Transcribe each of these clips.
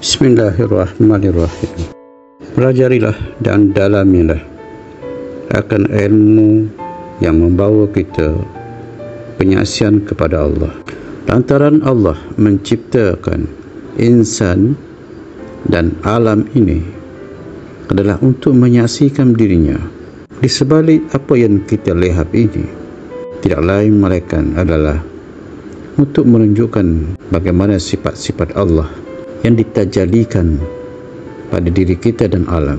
Bismillahirrahmanirrahim. Pelajarilah dan dalamilah akan ilmu yang membawa kita penyaksian kepada Allah. Lantaran Allah menciptakan insan dan alam ini adalah untuk menyaksikan dirinya. Di sebalik apa yang kita lihat ini, tidak lain melainkan adalah untuk menunjukkan bagaimana sifat-sifat Allah yang ditajalikan pada diri kita dan alam,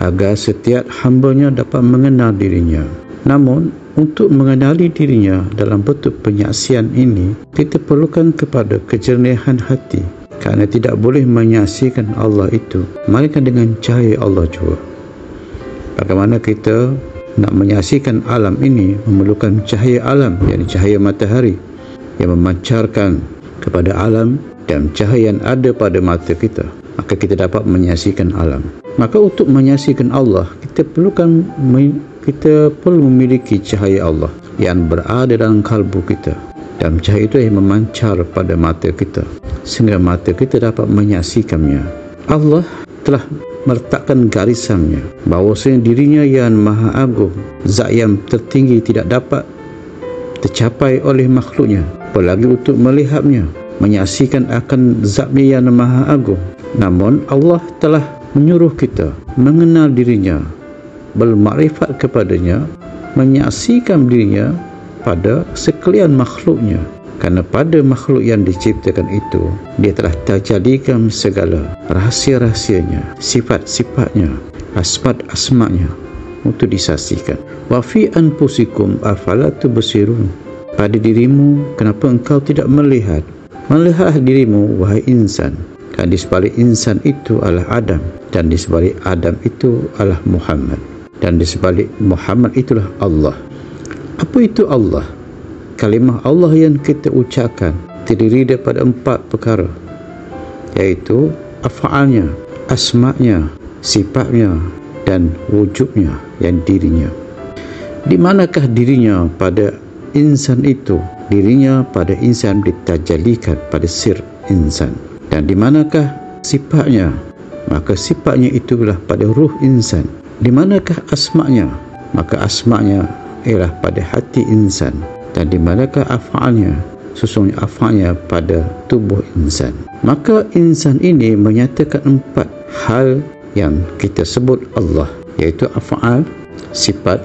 agar setiap hambanya dapat mengenal dirinya. Namun, untuk mengenali dirinya dalam bentuk penyaksian ini, kita perlukan kepada kejernihan hati, kerana tidak boleh menyaksikan Allah itu melainkan dengan cahaya Allah juga. Bagaimana kita nak menyaksikan alam ini memerlukan cahaya alam, yakni cahaya matahari yang memancarkan kepada alam dan cahaya yang ada pada mata kita, maka kita dapat menyaksikan alam. Maka untuk menyaksikan Allah, kita perlu memiliki cahaya Allah yang berada dalam kalbu kita, dan cahaya itu yang memancar pada mata kita sehingga mata kita dapat menyaksikannya. Allah telah meletakkan garisannya bahawasanya dirinya yang maha agung, zat yang tertinggi, tidak dapat tercapai oleh makhluknya, apalagi untuk melihatnya, menyaksikan akan zatnya yang maha agung. Namun Allah telah menyuruh kita mengenal dirinya, bermakrifat kepadanya, menyaksikan dirinya pada sekalian makhluknya. Kerana pada makhluk yang diciptakan itu, dia telah terjadikan segala rahsia-rahsianya, sifat-sifatnya, asmat-asmatnya untuk disaksikan. Wa fi anfusikum afala tubsirun. Pada dirimu, kenapa engkau tidak melihat? Melihat dirimu, wahai insan. Dan di sebalik insan itu adalah Adam, dan di sebalik Adam itu adalah Muhammad, dan di sebalik Muhammad itulah Allah. Apa itu Allah? Kalimah Allah yang kita ucapkan terdiri daripada 4 perkara, iaitu af'alnya, asma'nya, sifatnya, dan wujudnya, yang dirinya. Di manakah dirinya pada insan itu? Dirinya pada insan ditajalikan pada sir insan. Dan di manakah sifatnya? Maka sifatnya itulah pada ruh insan. Di manakah asma'nya? Maka asma'nya ialah pada hati insan. Dan di manakah af'alnya? Sesungguhnya af'alnya pada tubuh insan. Maka insan ini menyatakan 4 hal yang kita sebut Allah, iaitu af'al, sifat,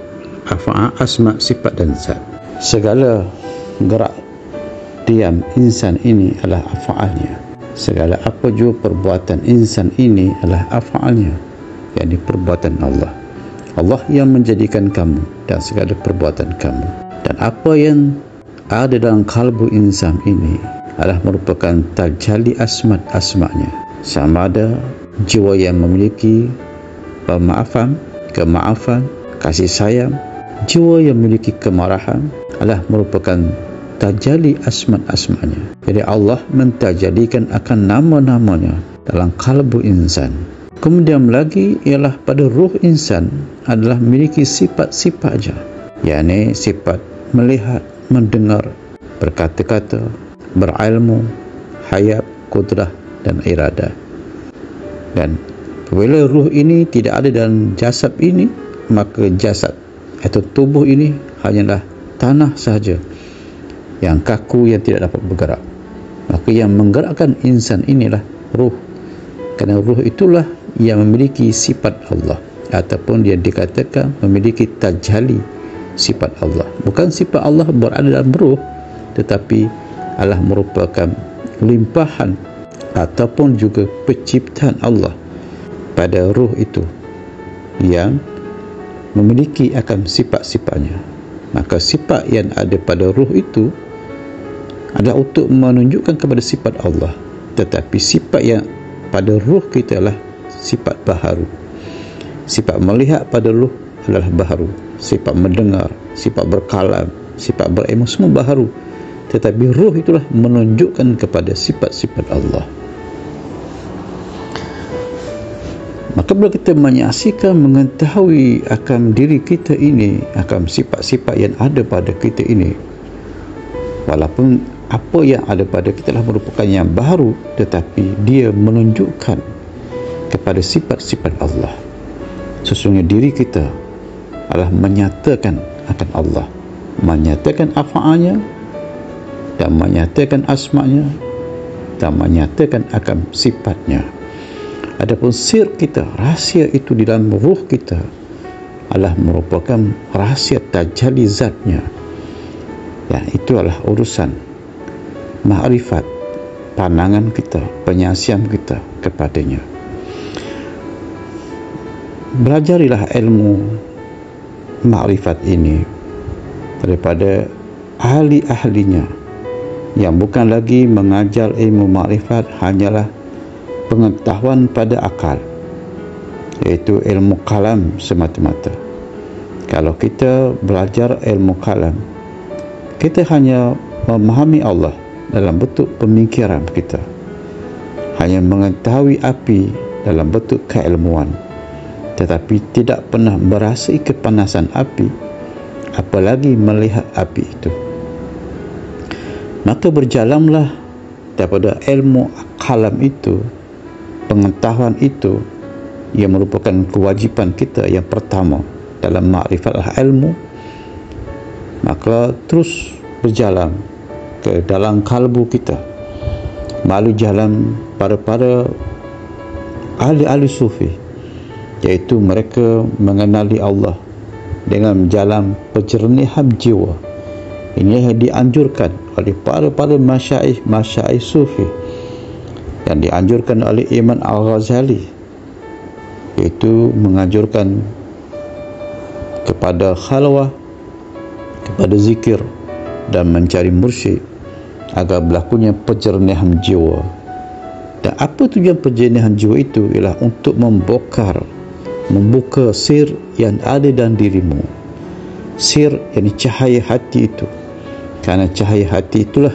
af'al, asma', sifat dan zat. Segala gerak diam insan ini adalah af'alnya. Segala apa juga perbuatan insan ini adalah af'alnya, yakni perbuatan Allah. Allah yang menjadikan kamu dan segala perbuatan kamu. Dan apa yang ada dalam kalbu insan ini adalah merupakan tajali asmat-asmatnya. Sama ada jiwa yang memiliki pemaafan, kemaafan, kasih sayang. Jiwa yang memiliki kemarahan adalah merupakan tajali asmat-asmatnya. Jadi Allah mentajalikan akan nama-namanya dalam kalbu insan. Kemudian lagi ialah pada ruh insan adalah memiliki sifat-sifat saja, yakni sifat melihat, mendengar, berkata-kata, berilmu, hayat, kudrah dan iradah. Dan apabila ruh ini tidak ada dalam jasad ini, maka jasad atau tubuh ini hanyalah tanah sahaja yang kaku, yang tidak dapat bergerak. Maka yang menggerakkan insan inilah ruh, kerana ruh itulah yang memiliki sifat Allah, ataupun dia dikatakan memiliki tajali sifat Allah. Bukan sifat Allah berada dalam ruh, tetapi adalah merupakan limpahan ataupun juga penciptaan Allah pada ruh itu yang memiliki akan sifat-sifatnya. Maka sifat yang ada pada ruh itu adalah untuk menunjukkan kepada sifat Allah, tetapi sifat yang pada ruh kita adalah sifat baharu. Sifat melihat pada ruh adalah baharu, sifat mendengar, sifat berkalam, sifat berilmu, semua baharu. Tetapi ruh itulah menunjukkan kepada sifat-sifat Allah. Maka bila kita menyaksikan, mengetahui akan diri kita ini, akan sifat-sifat yang ada pada kita ini, walaupun apa yang ada pada kita adalah merupakan yang baru, tetapi dia menunjukkan kepada sifat-sifat Allah. Sesungguhnya diri kita adalah menyatakan akan Allah, menyatakan af'alnya dan menyatakan asma'nya dan menyatakan akan sifatnya. Adapun sir kita, rahsia itu di dalam ruh kita adalah merupakan rahsia tajalli zatnya. Ya, itu adalah urusan ma'rifat, pandangan kita, penyaksian kita kepadanya. Belajarilah ilmu ma'rifat ini daripada ahli-ahlinya, yang bukan lagi mengajar ilmu ma'rifat hanyalah pengetahuan pada akal, iaitu ilmu kalam semata-mata. Kalau kita belajar ilmu kalam, kita hanya memahami Allah dalam bentuk pemikiran kita, hanya mengetahui api dalam bentuk keilmuan, tetapi tidak pernah merasai kepanasan api, apalagi melihat api itu. Maka berjalanlah daripada ilmu kalam itu, pengetahuan itu, yang merupakan kewajiban kita yang pertama dalam ma'rifatlah ilmu. Maka terus berjalan ke dalam kalbu kita melalui jalan para ahli-ahli sufi, iaitu mereka mengenali Allah dengan jalan penjernihan jiwa. Ini yang dianjurkan oleh para masyaikh sufi, yang dianjurkan oleh Imam Al-Ghazali, iaitu menganjurkan kepada khalwah, kepada zikir dan mencari mursyid agar berlakunya penjernihan jiwa. Dan apa tujuan penjernihan jiwa itu? Ialah untuk membuka sir yang ada dalam dirimu, sir yang cahaya hati itu. Kerana cahaya hati itulah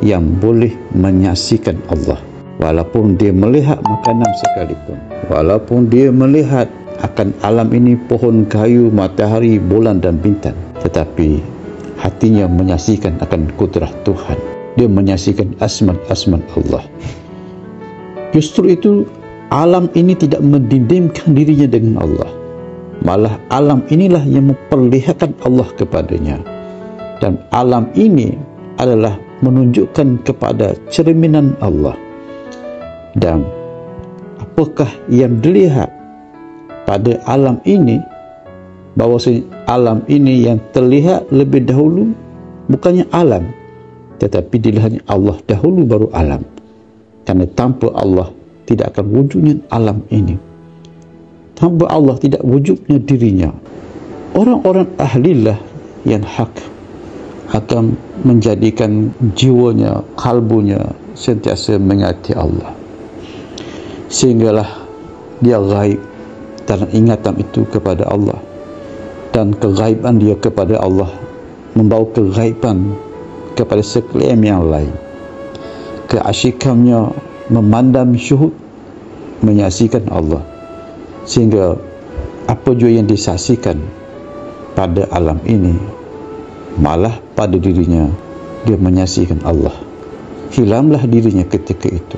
yang boleh menyaksikan Allah, walaupun dia melihat makanan sekalipun, walaupun dia melihat akan alam ini, pohon, kayu, matahari, bulan dan bintang, tetapi hatinya menyaksikan akan kudrah Tuhan. Dia menyaksikan asma-asma Allah. Justru itu alam ini tidak mendindimkan dirinya dengan Allah, malah alam inilah yang memperlihatkan Allah kepadanya. Dan alam ini adalah menunjukkan kepada cerminan Allah. Dan apakah yang dilihat pada alam ini? Bahawasanya alam ini yang terlihat lebih dahulu bukannya alam, tetapi dilihatnya Allah dahulu baru alam. Karena tanpa Allah tidak akan wujudnya alam ini. Tanpa Allah tidak wujudnya dirinya. Orang-orang ahlilah yang hak akan menjadikan jiwanya, kalbunya sentiasa mengingati Allah, sehinggalah dia gaib dalam ingatan itu kepada Allah, dan kegaiban dia kepada Allah membawa kegaiban kepada sekalian yang lain. Keasyikannya memandang syuhud, menyaksikan Allah, sehingga apa jua yang disaksikan pada alam ini, malah pada dirinya dia menyaksikan Allah. Hilamlah dirinya ketika itu.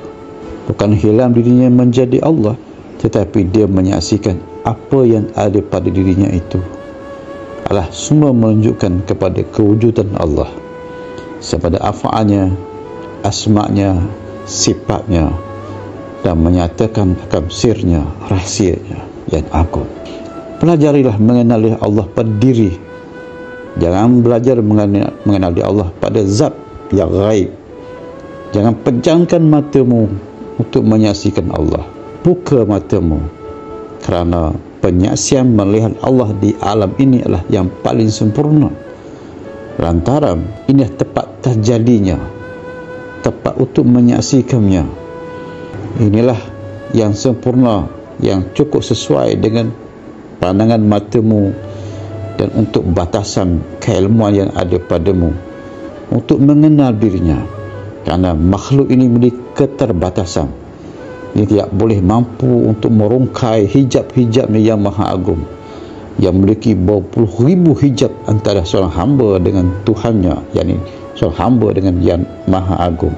Bukan hilam dirinya menjadi Allah, tetapi dia menyaksikan apa yang ada pada dirinya itu adalah semua menunjukkan kepada kewujudan Allah, kepada af'alnya, asma'nya, sifatnya, dan menyatakan akan sirnya, rahsianya yang agung. Pelajarilah mengenali Allah pada diri. Jangan belajar mengenali Allah pada zat yang gaib. Jangan pejamkan matamu untuk menyaksikan Allah. Buka matamu, kerana penyaksian melihat Allah di alam ini adalah yang paling sempurna. Lantaran ini tempat terjadinya, tempat untuk menyaksikannya. Inilah yang sempurna, yang cukup sesuai dengan pandangan matamu dan untuk batasan keilmuan yang ada padamu untuk mengenal dirinya. Kerana makhluk ini memiliki keterbatasan. Dia tidak boleh mampu untuk merungkai hijab-hijabnya yang maha agung, yang memiliki berpuluh ribu hijab antara seorang hamba dengan Tuhannya, yakni seorang hamba dengan yang maha agung,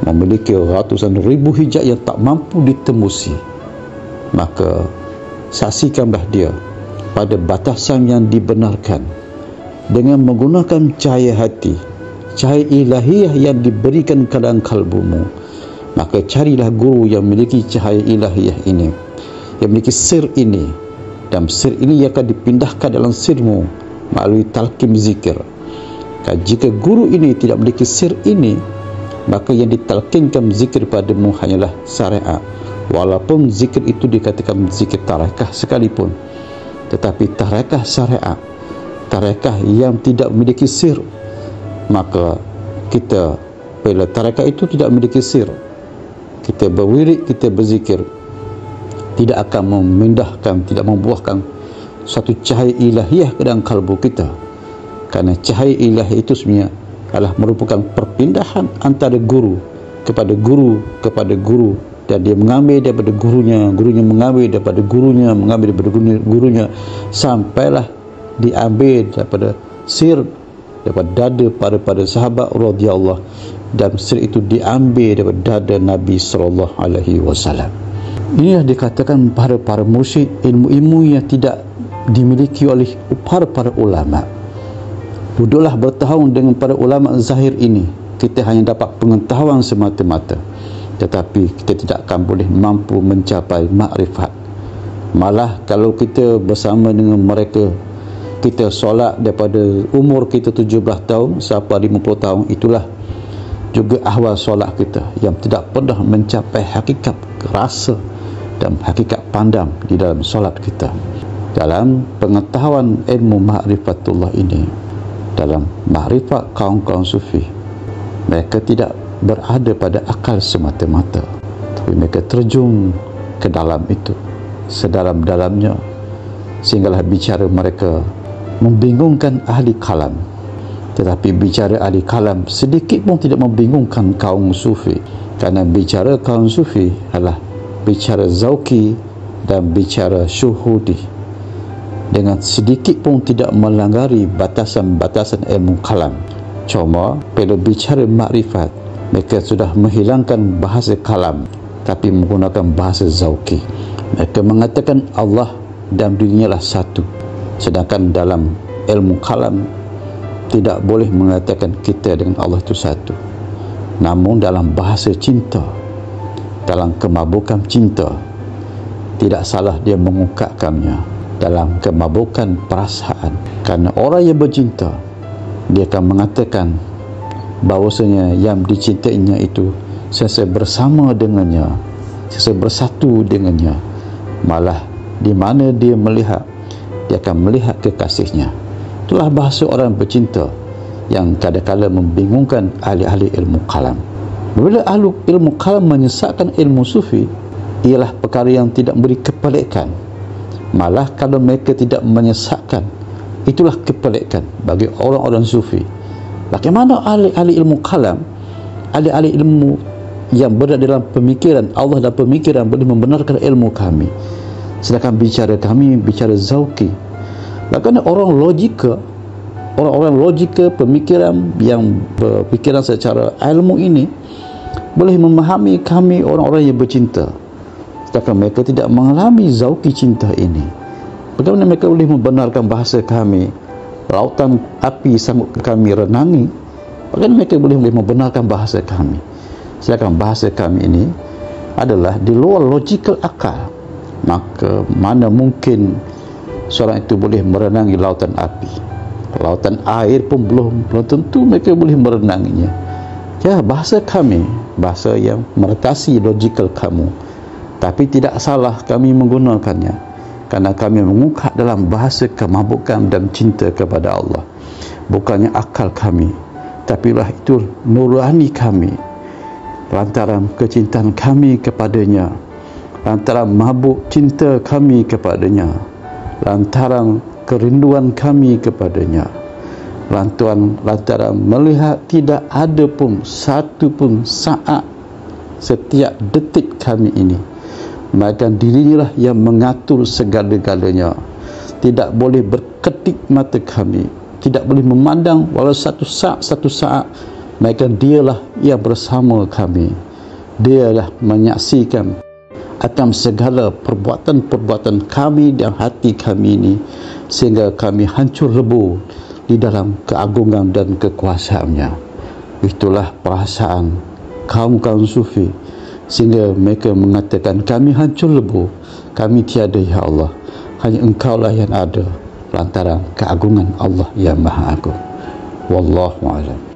memiliki ratusan ribu hijab yang tak mampu ditembusi, maka saksikanlah dia pada batasan yang dibenarkan dengan menggunakan cahaya hati, cahaya ilahiyah yang diberikan ke dalam kalbumu. Maka carilah guru yang memiliki cahaya ilahiyah ini, yang memiliki sir ini, dan sir ini akan dipindahkan dalam sirmu melalui talqin zikir. Dan jika guru ini tidak memiliki sir ini, maka yang ditalqinkan zikir padamu hanyalah syariat, walaupun zikir itu dikatakan zikir tarekah sekalipun. Tetapi tarekah syariat, tarekah yang tidak memiliki sir, maka kita bila tarekah itu tidak memiliki sir, kita berwirid, kita berzikir, tidak akan memindahkan, tidak membuahkan satu cahaya ilahiyah ke dalam kalbu kita. Kerana cahaya ilahiyah itu sebenarnya adalah merupakan perpindahan antara guru kepada guru kepada guru, dan dia mengambil daripada gurunya, gurunya mengambil daripada gurunya, mengambil daripada gurunya, sampailah diambil daripada sir, daripada dada para sahabat radhiyallahu, dan sir itu diambil daripada dada Nabi sallallahu alaihi wasallam. Inilah dikatakan para mursyid, ilmu-ilmu yang tidak dimiliki oleh para ulama. Duduklah bertahun dengan para ulama zahir ini, kita hanya dapat pengetahuan semata-mata, tetapi kita tidak akan boleh mampu mencapai makrifat. Malah kalau kita bersama dengan mereka, kita solat daripada umur kita 17 tahun sampai 50 tahun, itulah juga ahwal solat kita yang tidak pernah mencapai hakikat rasa dan hakikat pandang di dalam solat kita. Dalam pengetahuan ilmu ma'rifatullah ini, dalam makrifat kaum-kaum sufi, mereka tidak berada pada akal semata-mata, tapi mereka terjun ke dalam itu sedalam-dalamnya, sehinggalah bicara mereka membingungkan ahli kalam. Tetapi bicara ahli kalam sedikit pun tidak membingungkan kaum sufi, kerana bicara kaum sufi adalah bicara zauki dan bicara syuhudi, dengan sedikit pun tidak melanggar batasan-batasan ilmu kalam. Cuma bila bicara makrifat, mereka sudah menghilangkan bahasa kalam tapi menggunakan bahasa zauki. Mereka mengatakan Allah dan dirinya lah satu, sedangkan dalam ilmu kalam tidak boleh mengatakan kita dengan Allah itu satu. Namun dalam bahasa cinta, dalam kemabukan cinta, tidak salah dia mengungkapkannya dalam kemabukan perasaan. Kerana orang yang bercinta, dia akan mengatakan bahawasanya yang dicintainya itu sentiasa bersama dengannya, sentiasa bersatu dengannya. Malah di mana dia melihat, dia akan melihat kekasihnya. Itulah bahasa orang bercinta yang kadang-kadang membingungkan ahli-ahli ilmu kalam. Bila ahli ilmu kalam menyesatkan ilmu sufi, ialah perkara yang tidak beri kepelikan. Malah kalau mereka tidak menyesatkan, itulah kepelikan bagi orang-orang sufi. Bagaimana ahli-ahli ilmu kalam, ahli-ahli ilmu yang berada dalam pemikiran Allah dan pemikiran boleh membenarkan ilmu kami, sedangkan bicara kami bicara zauki. Bagaimana orang logika, orang-orang logika pemikiran yang berfikiran secara ilmu ini boleh memahami kami orang-orang yang bercinta, sedangkan mereka tidak mengalami zauki cinta ini. Bagaimana mereka boleh membenarkan bahasa kami, lautan api sanggup kami renangi? Bagaimana mereka boleh membenarkan bahasa kami, sedangkan bahasa kami ini adalah di luar logikal akal? Maka mana mungkin seorang itu boleh merenangi lautan api? Lautan air pun belum tentu mereka boleh merenanginya. Ya, bahasa kami, bahasa yang meretasi logikal kamu, tapi tidak salah kami menggunakannya, kerana kami mengungkap dalam bahasa kemabukan dan cinta kepada Allah. Bukannya akal kami, tapi lah itu nurani kami, lantaran kecintaan kami kepadanya, lantaran mabuk cinta kami kepadanya, lantaran kerinduan kami kepadanya, lantaran melihat tidak ada pun satu pun saat setiap detik kami ini, maka dirinya lah yang mengatur segala-galanya. Tidak boleh berkedip mata kami, tidak boleh memandang walau satu saat maka dialah yang bersama kami. Dialah menyaksikan akan segala perbuatan-perbuatan kami dan hati kami ini, sehingga kami hancur lebur di dalam keagungan dan kekuasaannya. Itulah perasaan kaum-kaum sufi, sehingga mereka mengatakan, kami hancur lebur, kami tiada ya Allah, hanya Engkaulah yang ada lantaran keagungan Allah yang Maha Agung. Wallahu a'lam.